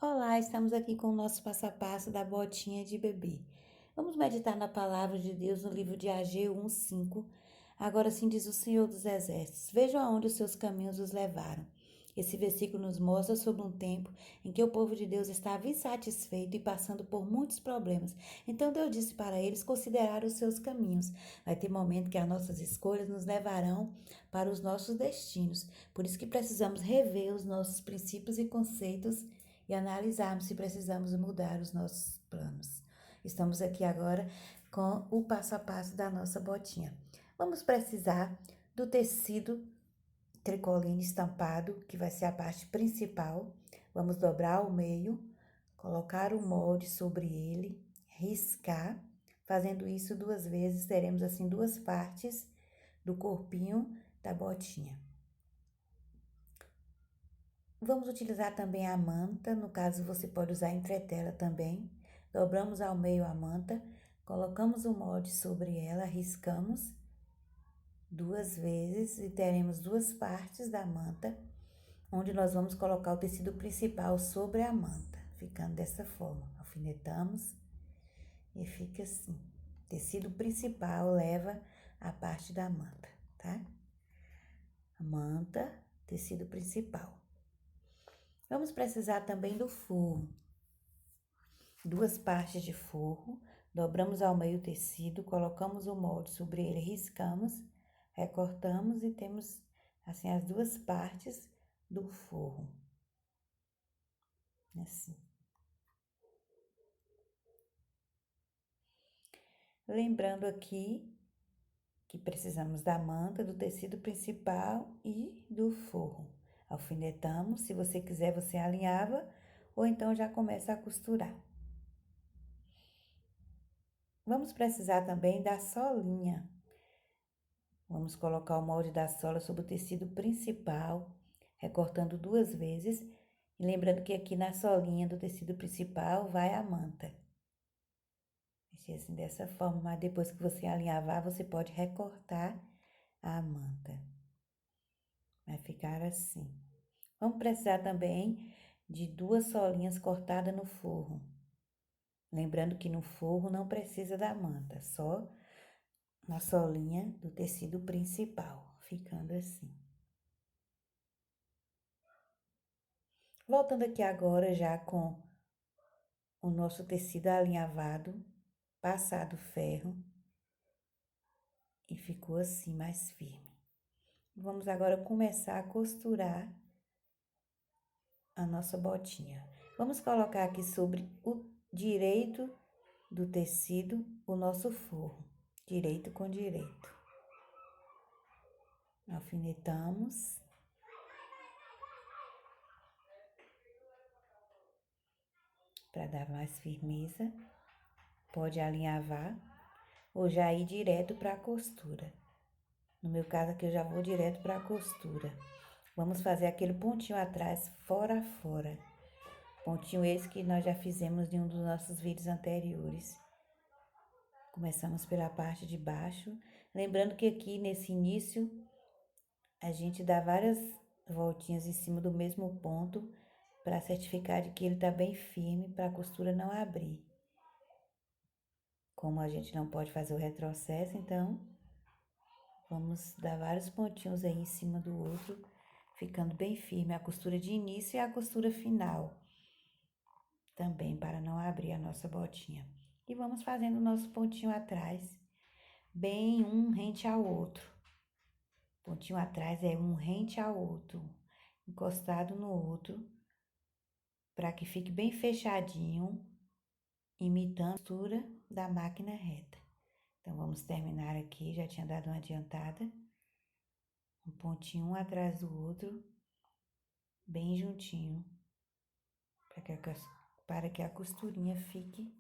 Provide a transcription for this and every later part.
Olá, estamos aqui com o nosso passo a passo da botinha de bebê. Vamos meditar na palavra de Deus no livro de Ageu 1:5. Agora sim diz o Senhor dos Exércitos: vejam aonde os seus caminhos os levaram. Esse versículo nos mostra sobre um tempo em que o povo de Deus estava insatisfeito e passando por muitos problemas. Então Deus disse para eles considerar os seus caminhos. Vai ter momento que as nossas escolhas nos levarão para os nossos destinos. Por isso que precisamos rever os nossos princípios e conceitos e analisarmos se precisamos mudar os nossos planos. Estamos aqui agora com o passo a passo da nossa botinha. Vamos precisar do tecido tricoline estampado, que vai ser a parte principal. Vamos dobrar ao meio, colocar o molde sobre ele, riscar. Fazendo isso 2 vezes, teremos assim 2 partes do corpinho da botinha. Vamos utilizar também a manta, no caso você pode usar entretela também. Dobramos ao meio a manta, colocamos o molde sobre ela, riscamos 2 vezes e teremos 2 partes da manta, onde nós vamos colocar o tecido principal sobre a manta, ficando dessa forma. Alfinetamos e fica assim. O tecido principal leva a parte da manta, tá? A manta, tecido principal. Vamos precisar também do forro. 2 partes de forro, dobramos ao meio o tecido, colocamos o molde sobre ele, riscamos, recortamos e temos assim as 2 partes do forro. Assim. Lembrando aqui que precisamos da manta, do tecido principal e do forro. Alfinetamos, se você quiser você alinhava ou então já começa a costurar. Vamos precisar também da solinha. Vamos colocar o molde da sola sobre o tecido principal, recortando 2 vezes. E lembrando que aqui na solinha do tecido principal vai a manta. Deixe assim dessa forma, mas depois que você alinhavar, você pode recortar a manta. Vai ficar assim. Vamos precisar também de 2 solinhas cortadas no forro. Lembrando que no forro não precisa da manta, só na solinha do tecido principal, ficando assim. Voltando aqui agora já com o nosso tecido alinhavado, passado ferro e ficou assim mais firme. Vamos agora começar a costurar a nossa botinha. Vamos colocar aqui sobre o direito do tecido o nosso forro, direito com direito. Alfinetamos. Para dar mais firmeza, pode alinhavar ou já ir direto para a costura. No meu caso aqui eu já vou direto para a costura. Vamos fazer aquele pontinho atrás, fora a fora. Pontinho esse que nós já fizemos em um dos nossos vídeos anteriores. Começamos pela parte de baixo. Lembrando que aqui nesse início, a gente dá várias voltinhas em cima do mesmo ponto para certificar de que ele tá bem firme para a costura não abrir. Como a gente não pode fazer o retrocesso, então vamos dar vários pontinhos aí em cima do outro, ficando bem firme a costura de início e a costura final. Também para não abrir a nossa botinha. E vamos fazendo o nosso pontinho atrás, bem um rente ao outro. Pontinho atrás é um rente ao outro, encostado no outro, para que fique bem fechadinho, imitando a costura da máquina reta. Então, vamos terminar aqui, já tinha dado uma adiantada. Um pontinho um atrás do outro, bem juntinho, para que a costurinha fique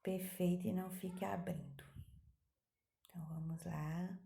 perfeita e não fique abrindo. Então, vamos lá.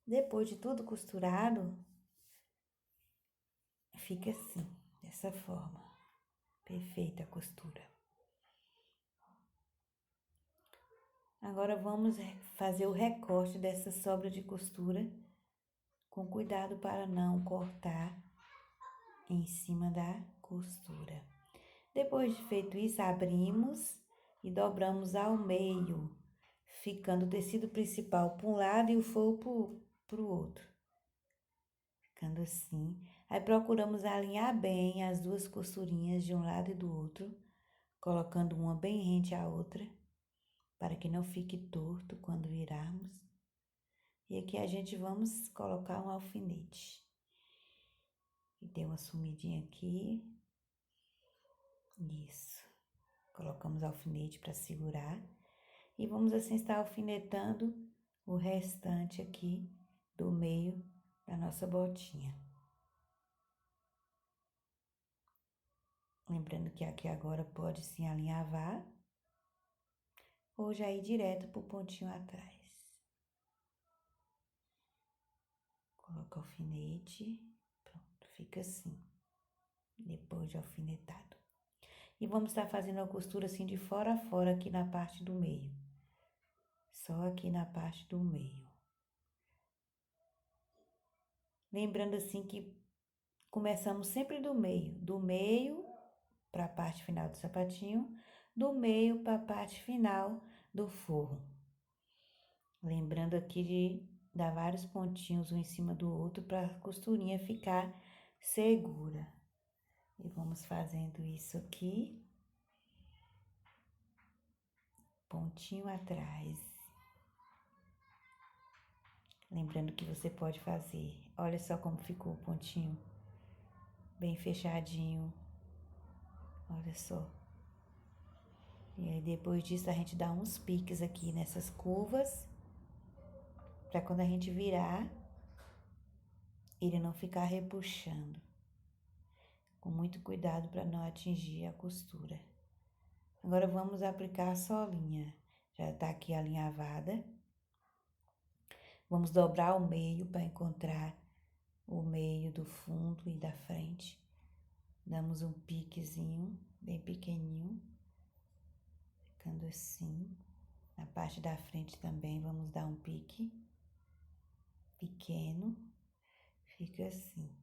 Depois de tudo costurado, fica assim, dessa forma. Perfeita a costura. Agora, vamos fazer o recorte dessa sobra de costura, com cuidado para não cortar em cima da costura. Depois de feito isso, abrimos e dobramos ao meio, ficando o tecido principal para um lado e o forro para o outro. Ficando assim. Aí procuramos alinhar bem as duas costurinhas de um lado e do outro, colocando uma bem rente à outra, para que não fique torto quando virarmos. E aqui a gente vamos colocar um alfinete. E dei uma sumidinha aqui. Isso. Colocamos alfinete para segurar. E vamos assim estar alfinetando o restante aqui do meio da nossa botinha. Lembrando que aqui agora pode sim alinhavar ou já ir direto pro pontinho atrás. Coloca o alfinete, pronto, fica assim, depois de alfinetado. E vamos estar fazendo a costura assim de fora a fora aqui na parte do meio. Só aqui na parte do meio. Lembrando assim que começamos sempre do meio para a parte final do sapatinho, do meio para a parte final do forro. Lembrando aqui de dar vários pontinhos um em cima do outro para a costurinha ficar segura. E vamos fazendo isso aqui, pontinho atrás. Lembrando que você pode fazer, olha só como ficou o pontinho, bem fechadinho, olha só. E aí depois disso a gente dá uns piques aqui nessas curvas, para quando a gente virar, ele não ficar repuxando. Com muito cuidado para não atingir a costura. Agora vamos aplicar a solinha. Já tá aqui alinhavada. Vamos dobrar o meio para encontrar o meio do fundo e da frente. Damos um piquezinho, bem pequenininho, ficando assim. Na parte da frente também vamos dar um pique pequeno, fica assim.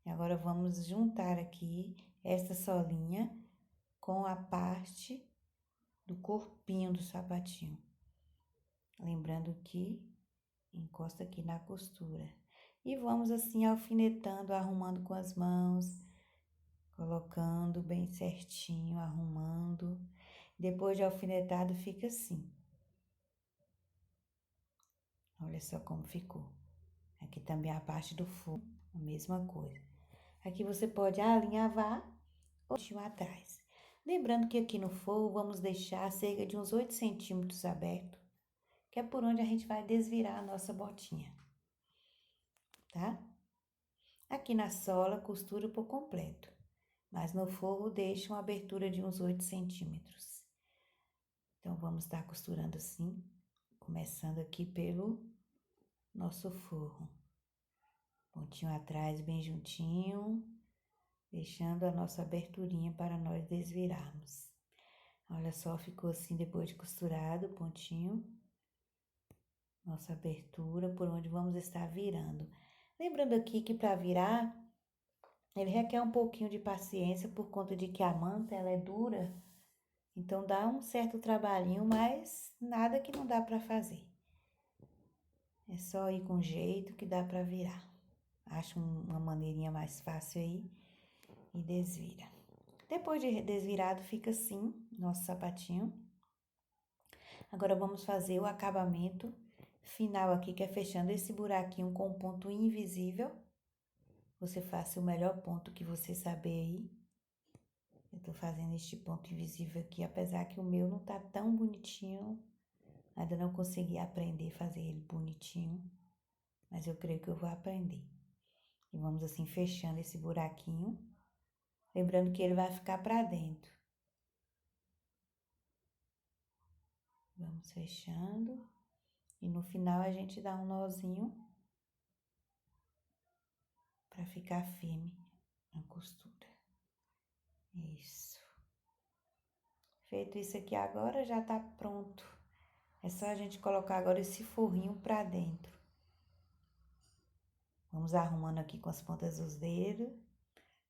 Agora vamos juntar aqui essa solinha com a parte do corpinho do sapatinho. Lembrando que encosta aqui na costura. E vamos assim alfinetando, arrumando com as mãos, colocando bem certinho, arrumando. Depois de alfinetado fica assim. Olha só como ficou. Aqui também a parte do forro, a mesma coisa. Aqui você pode alinhavar ou atrás. Lembrando que aqui no forro vamos deixar cerca de uns 8 centímetros aberto, que é por onde a gente vai desvirar a nossa botinha, tá? Aqui na sola, costura por completo, mas no forro deixa uma abertura de uns 8 centímetros. Então, vamos estar costurando assim, começando aqui pelo nosso forro. Pontinho atrás, bem juntinho, deixando a nossa aberturinha para nós desvirarmos. Olha só, ficou assim depois de costurado, pontinho. Nossa abertura, por onde vamos estar virando. Lembrando aqui que para virar, ele requer um pouquinho de paciência por conta de que a manta ela é dura, então dá um certo trabalhinho, mas nada que não dá para fazer. É só ir com jeito que dá para virar. Acha uma maneirinha mais fácil aí e desvira. Depois de desvirado fica assim, nosso sapatinho. Agora vamos fazer o acabamento final aqui, que é fechando esse buraquinho com um ponto invisível. Você faça o melhor ponto que você saber aí. Eu tô fazendo este ponto invisível aqui, apesar que o meu não tá tão bonitinho. Ainda não consegui aprender a fazer ele bonitinho, mas eu creio que eu vou aprender. E vamos assim fechando esse buraquinho. Lembrando que ele vai ficar pra dentro. Vamos fechando. E no final a gente dá um nozinho para ficar firme na costura. Isso. Feito isso aqui agora, já tá pronto. É só a gente colocar agora esse forrinho pra dentro. Vamos arrumando aqui com as pontas dos dedos.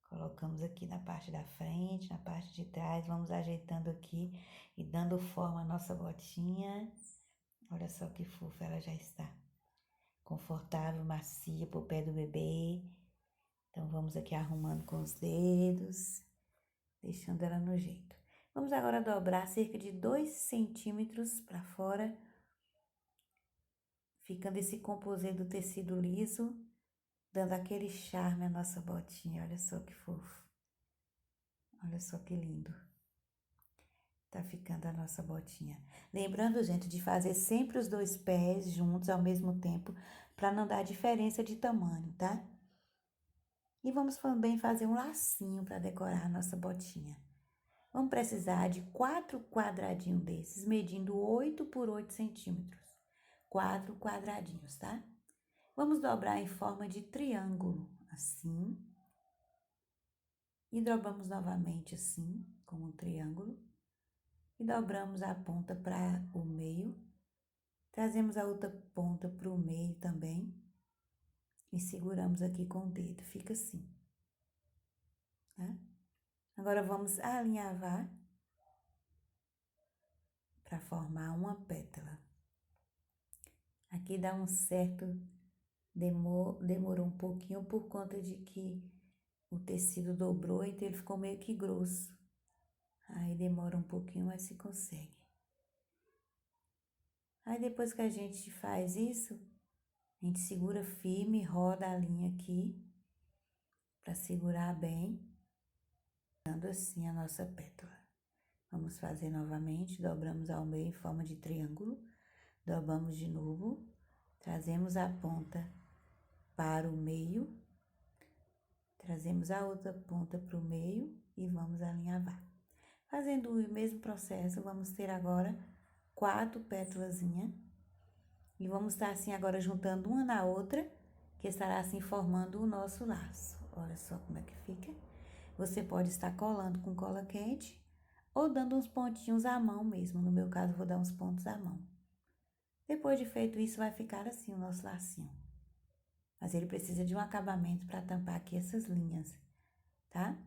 Colocamos aqui na parte da frente, na parte de trás, vamos ajeitando aqui e dando forma à nossa botinha. Olha só que fofa ela já está. Confortável, macia pro pé do bebê. Então vamos aqui arrumando com os dedos, deixando ela no jeito. Vamos agora dobrar cerca de 2 centímetros para fora, ficando esse composê do tecido liso, dando aquele charme à nossa botinha. Olha só que fofo. Olha só que lindo. Tá ficando a nossa botinha. Lembrando, gente, de fazer sempre os 2 pés juntos ao mesmo tempo, para não dar diferença de tamanho, tá? E vamos também fazer um lacinho para decorar a nossa botinha. Vamos precisar de 4 quadradinhos desses, medindo 8 por 8 centímetros. 4 quadradinhos, tá? Vamos dobrar em forma de triângulo, assim. E dobramos novamente assim, como um triângulo. E dobramos a ponta para o meio. Trazemos a outra ponta para o meio também. E seguramos aqui com o dedo, fica assim. Tá? Agora vamos alinhavar para formar uma pétala. Aqui dá um certo, demorou um pouquinho por conta de que o tecido dobrou, então ele ficou meio que grosso. Aí demora um pouquinho, mas se consegue. Aí depois que a gente faz isso, a gente segura firme, roda a linha aqui, para segurar bem, dando assim a nossa pétala. Vamos fazer novamente, dobramos ao meio em forma de triângulo, dobramos de novo, trazemos a ponta para o meio, trazemos a outra ponta para o meio e vamos alinhavar. Fazendo o mesmo processo, vamos ter agora 4 pétalazinhas e vamos estar assim agora juntando uma na outra, que estará assim formando o nosso laço. Olha só como é que fica. Você pode estar colando com cola quente ou dando uns pontinhos à mão mesmo. No meu caso, vou dar uns pontos à mão. Depois de feito isso, vai ficar assim o nosso lacinho. Mas ele precisa de um acabamento para tampar aqui essas linhas, tá?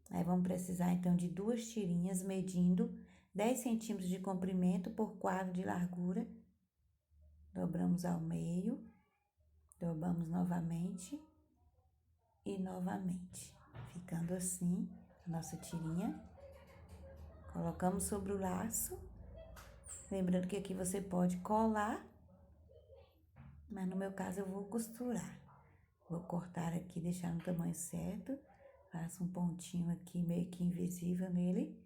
Aí vamos precisar então de 2 tirinhas medindo 10 centímetros de comprimento por 4 de largura. Dobramos ao meio, dobramos novamente e novamente. Ficando assim a nossa tirinha. Colocamos sobre o laço. Lembrando que aqui você pode colar, mas no meu caso eu vou costurar. Vou cortar aqui, deixar no tamanho certo. Faço um pontinho aqui meio que invisível nele.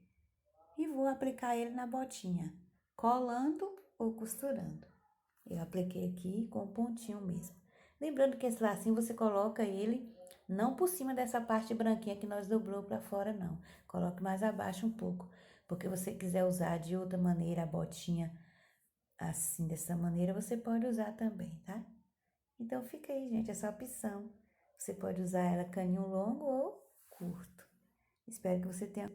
E vou aplicar ele na botinha, colando ou costurando. Eu apliquei aqui com pontinho mesmo. Lembrando que esse lacinho você coloca ele não por cima dessa parte branquinha que nós dobrou para fora, não. Coloque mais abaixo um pouco, porque você quiser usar de outra maneira a botinha assim, dessa maneira, você pode usar também, tá? Então, fica aí, gente, essa opção. Você pode usar ela caninho longo ou curto. Espero que você tenha